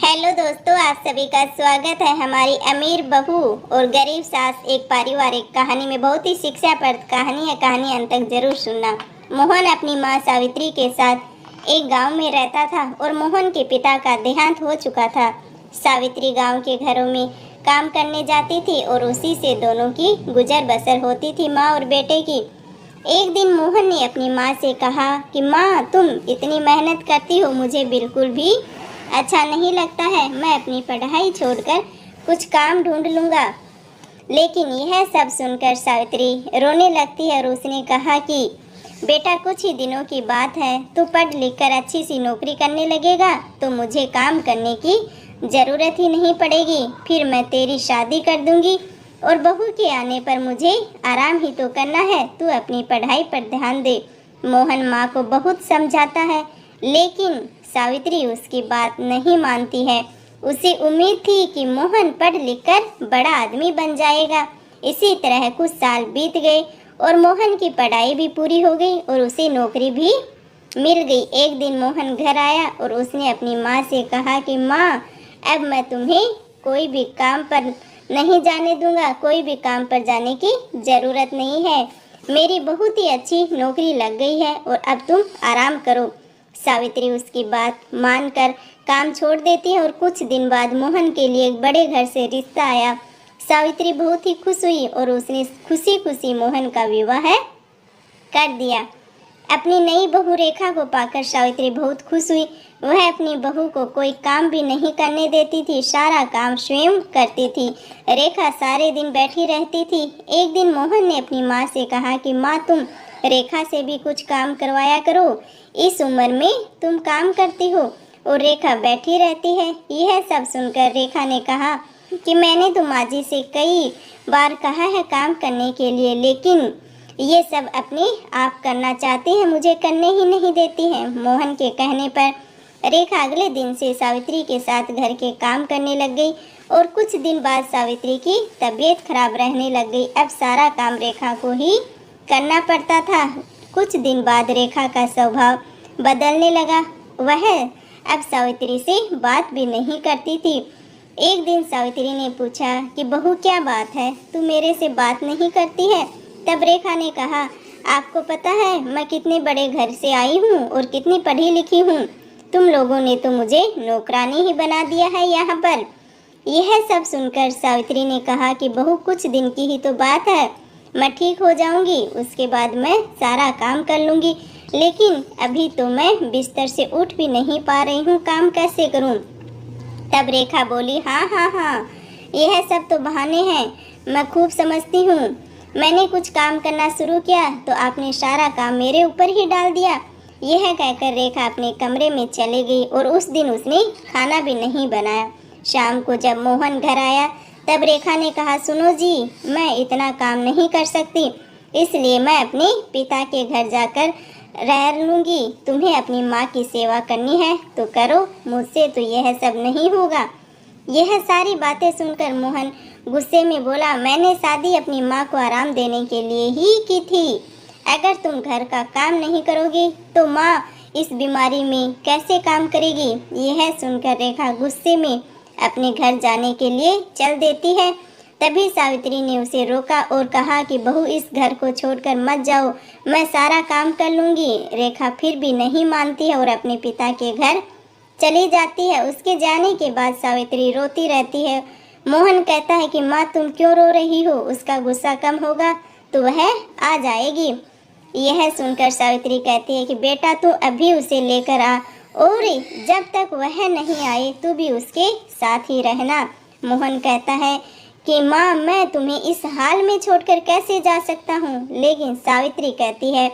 Hello दोस्तों, आप सभी का स्वागत है हमारी अमीर बहू और गरीब सास एक पारिवारिक कहानी में। बहुत ही शिक्षाप्रद कहानी है। कहानी अंत तक जरूर सुनना। मोहन अपनी माँ सावित्री के साथ एक गांव में रहता था और मोहन के पिता का देहांत हो चुका था। सावित्री गांव के घरों में काम करने जाती थी और उसी से दोनों की गुजर बसर होती थी, माँ और बेटे की। एक दिन मोहन ने अपनी माँ से कहा कि माँ, तुम इतनी मेहनत करती हो, मुझे बिल्कुल भी अच्छा नहीं लगता है। मैं अपनी पढ़ाई छोड़कर कुछ काम ढूंढ लूँगा। लेकिन यह सब सुनकर सावित्री रोने लगती है और उसने कहा कि बेटा, कुछ ही दिनों की बात है, तू पढ़ लिख कर अच्छी सी नौकरी करने लगेगा तो मुझे काम करने की ज़रूरत ही नहीं पड़ेगी। फिर मैं तेरी शादी कर दूंगी और बहू के आने पर मुझे आराम ही तो करना है। तू अपनी पढ़ाई पर ध्यान दे। मोहन माँ को बहुत समझाता है, लेकिन सावित्री उसकी बात नहीं मानती है। उसे उम्मीद थी कि मोहन पढ़ लिख कर बड़ा आदमी बन जाएगा। इसी तरह कुछ साल बीत गए और मोहन की पढ़ाई भी पूरी हो गई और उसे नौकरी भी मिल गई। एक दिन मोहन घर आया और उसने अपनी माँ से कहा कि माँ, अब मैं तुम्हें कोई भी काम पर नहीं जाने दूंगा। कोई भी काम पर जाने की ज़रूरत नहीं है। मेरी बहुत ही अच्छी नौकरी लग गई है और अब तुम आराम करो। सावित्री उसकी बात मानकर काम छोड़ देती है और कुछ दिन बाद मोहन के लिए एक बड़े घर से रिश्ता आया। सावित्री बहुत ही खुश हुई और उसने खुशी खुशी मोहन का विवाह कर दिया। अपनी नई बहू रेखा को पाकर सावित्री बहुत खुश हुई। वह अपनी बहू को कोई काम भी नहीं करने देती थी, सारा काम स्वयं करती थी। रेखा सारे दिन बैठी रहती थी। एक दिन मोहन ने अपनी माँ से कहा कि माँ, तुम रेखा से भी कुछ काम करवाया करो। इस उम्र में तुम काम करती हो और रेखा बैठी रहती है। यह सब सुनकर रेखा ने कहा कि मैंने तो माँ जी से कई बार कहा है काम करने के लिए, लेकिन ये सब अपने आप करना चाहती है, मुझे करने ही नहीं देती है। मोहन के कहने पर रेखा अगले दिन से सावित्री के साथ घर के काम करने लग गई और कुछ दिन बाद सावित्री की तबीयत खराब रहने लग गई। अब सारा काम रेखा को ही करना पड़ता था। कुछ दिन बाद रेखा का स्वभाव बदलने लगा। वह अब सावित्री से बात भी नहीं करती थी। एक दिन सावित्री ने पूछा कि बहू, क्या बात है, तू मेरे से बात नहीं करती है? तब रेखा ने कहा, आपको पता है मैं कितने बड़े घर से आई हूँ और कितनी पढ़ी लिखी हूँ। तुम लोगों ने तो मुझे नौकरानी ही बना दिया है यहाँ पर। यह सब सुनकर सावित्री ने कहा कि बहू, कुछ दिन की ही तो बात है, मैं ठीक हो जाऊंगी, उसके बाद मैं सारा काम कर लूँगी। लेकिन अभी तो मैं बिस्तर से उठ भी नहीं पा रही हूँ, काम कैसे करूँ? तब रेखा बोली, हाँ हाँ हाँ, यह सब तो बहाने हैं, मैं खूब समझती हूँ। मैंने कुछ काम करना शुरू किया तो आपने सारा काम मेरे ऊपर ही डाल दिया। यह कहकर रेखा अपने कमरे में चली गई और उस दिन उसने खाना भी नहीं बनाया। शाम को जब मोहन घर आया तब रेखा ने कहा, सुनो जी, मैं इतना काम नहीं कर सकती, इसलिए मैं अपने पिता के घर जाकर रह लूँगी। तुम्हें अपनी माँ की सेवा करनी है तो करो, मुझसे तो यह सब नहीं होगा। यह सारी बातें सुनकर मोहन गुस्से में बोला, मैंने शादी अपनी माँ को आराम देने के लिए ही की थी। अगर तुम घर का काम नहीं करोगी तो माँ इस बीमारी में कैसे काम करेगी? यह सुनकर रेखा गुस्से में अपने घर जाने के लिए चल देती है। तभी सावित्री ने उसे रोका और कहा कि बहू, इस घर को छोड़कर मत जाओ, मैं सारा काम कर लूँगी। रेखा फिर भी नहीं मानती है और अपने पिता के घर चली जाती है। उसके जाने के बाद सावित्री रोती रहती है। मोहन कहता है कि माँ, तुम क्यों रो रही हो? उसका गुस्सा कम होगा तो वह आ जाएगी। यह सुनकर सावित्री कहती है कि बेटा, तू अभी उसे लेकर आ और जब तक वह नहीं आए तू भी उसके साथ ही रहना। मोहन कहता है कि माँ, मैं तुम्हें इस हाल में छोड़कर कैसे जा सकता हूँ? लेकिन सावित्री कहती है,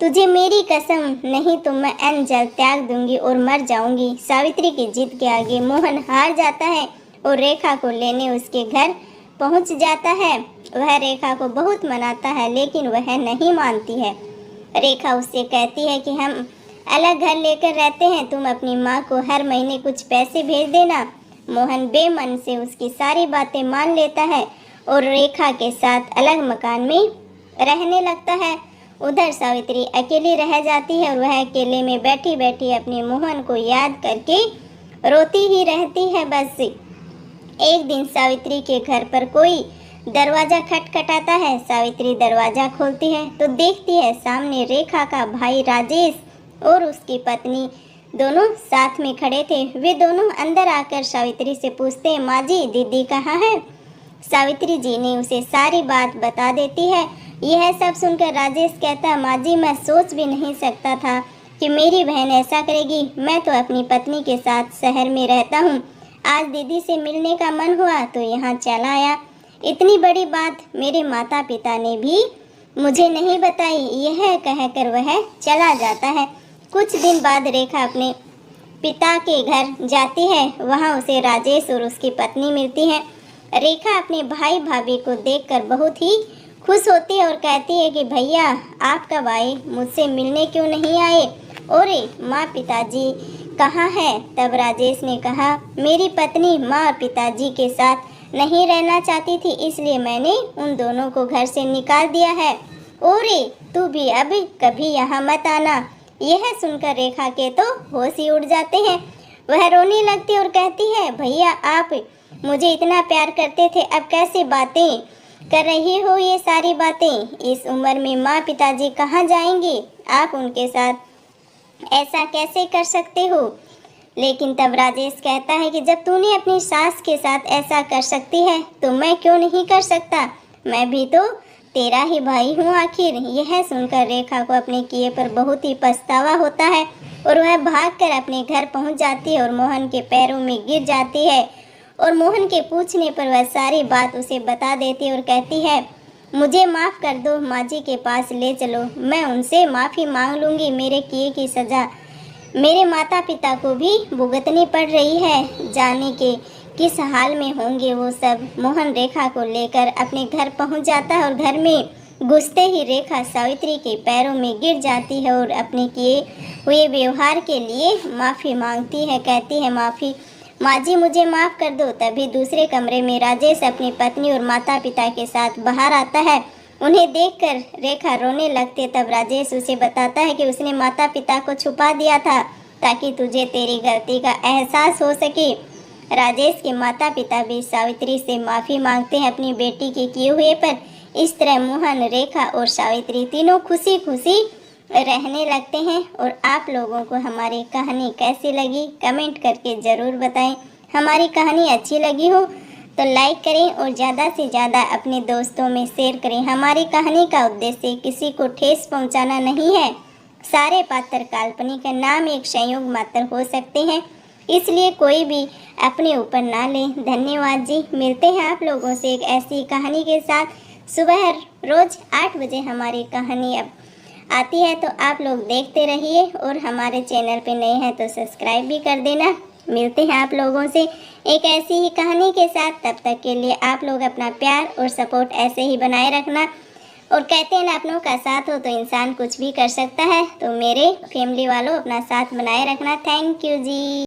तुझे मेरी कसम, नहीं तो मैं अन्न जल त्याग दूंगी और मर जाऊंगी। सावित्री की जिद के आगे मोहन हार जाता है और रेखा को लेने उसके घर पहुंच जाता है। वह रेखा को बहुत मनाता है लेकिन वह नहीं मानती है। रेखा उससे कहती है कि हम अलग घर लेकर रहते हैं, तुम अपनी माँ को हर महीने कुछ पैसे भेज देना। मोहन बेमन से उसकी सारी बातें मान लेता है और रेखा के साथ अलग मकान में रहने लगता है। उधर सावित्री अकेली रह जाती है और वह अकेले में बैठी बैठी अपने मोहन को याद करके रोती ही रहती है बस। एक दिन सावित्री के घर पर कोई दरवाजा खटखटाता है। सावित्री दरवाजा खोलती है तो देखती है सामने रेखा का भाई राजेश और उसकी पत्नी दोनों साथ में खड़े थे। वे दोनों अंदर आकर सावित्री से पूछते हैं, माँ जी दीदी कहाँ है? सावित्री जी ने उसे सारी बात बता देती है। यह सब सुनकर राजेश कहता, माँ जी मैं सोच भी नहीं सकता था कि मेरी बहन ऐसा करेगी। मैं तो अपनी पत्नी के साथ शहर में रहता हूँ। आज दीदी से मिलने का मन हुआ तो यहाँ चला आया। इतनी बड़ी बात मेरे माता पिता ने भी मुझे नहीं बताई। यह कहकर वह चला जाता है। कुछ दिन बाद रेखा अपने पिता के घर जाती है। वहाँ उसे राजेश और उसकी पत्नी मिलती है। रेखा अपने भाई भाभी को देखकर बहुत ही खुश होती है और कहती है कि भैया आप कब आए? मुझसे मिलने क्यों नहीं आए? और माँ पिताजी कहाँ है? तब राजेश ने कहा, मेरी पत्नी माँ और पिताजी के साथ नहीं रहना चाहती थी, इसलिए मैंने उन दोनों को घर से निकाल दिया है। और तू भी अब कभी यहाँ मत आना। यह सुनकर रेखा के तो होश ही उड़ जाते हैं। वह रोने लगती और कहती है, भैया आप मुझे इतना प्यार करते थे, अब कैसे बातें कर रही हो? ये सारी बातें इस उम्र में माँ पिताजी कहाँ जाएंगे? आप उनके साथ ऐसा कैसे कर सकते हो? लेकिन तब राजेश कहता है कि जब तूने अपनी सास के साथ ऐसा कर सकती है तो मैं क्यों नहीं कर सकता? मैं भी तो तेरा ही भाई हूँ आखिर। यह सुनकर रेखा को अपने किए पर बहुत ही पछतावा होता है और वह भागकर अपने घर पहुँच जाती है और मोहन के पैरों में गिर जाती है। और मोहन के पूछने पर वह सारी बात उसे बता देती है और कहती है, मुझे माफ़ कर दो, माँ जी के पास ले चलो, मैं उनसे माफ़ी मांग लूँगी। मेरे किए की सज़ा मेरे माता पिता को भी भुगतनी पड़ रही है। जाने के किस हाल में होंगे वो सब। मोहन रेखा को लेकर अपने घर पहुंच जाता है और घर में घुसते ही रेखा सावित्री के पैरों में गिर जाती है और अपने किए हुए व्यवहार के लिए माफ़ी मांगती है। कहती है, माफ़ी माँ जी मुझे माफ़ कर दो। तभी दूसरे कमरे में राजेश अपनी पत्नी और माता पिता के साथ बाहर आता है। उन्हें देखकर रेखा रोने लगती है। तब राजेश उसे बताता है कि उसने माता पिता को छुपा दिया था ताकि तुझे तेरी गलती का एहसास हो सके। राजेश के माता पिता भी सावित्री से माफ़ी मांगते हैं अपनी बेटी के किए हुए पर। इस तरह मोहन, रेखा और सावित्री तीनों खुशी खुशी रहने लगते हैं। और आप लोगों को हमारी कहानी कैसी लगी कमेंट करके ज़रूर बताएं। हमारी कहानी अच्छी लगी हो तो लाइक करें और ज़्यादा से ज़्यादा अपने दोस्तों में शेयर करें। हमारी कहानी का उद्देश्य किसी को ठेस पहुंचाना नहीं है। सारे पात्र काल्पनिक है, नाम एक संयोग मात्र हो सकते हैं, इसलिए कोई भी अपने ऊपर ना लें। धन्यवाद जी। मिलते हैं आप लोगों से एक ऐसी कहानी के साथ। सुबह रोज़ 8 बजे हमारी कहानी अब आती है, तो आप लोग देखते रहिए और हमारे चैनल पे नए हैं तो सब्सक्राइब भी कर देना। मिलते हैं आप लोगों से एक ऐसी ही कहानी के साथ। तब तक के लिए आप लोग अपना प्यार और सपोर्ट ऐसे ही बनाए रखना। और कहते हैं ना, अपनों का साथ हो तो इंसान कुछ भी कर सकता है। तो मेरे फैमिली वालों अपना साथ बनाए रखना। Thank you ji.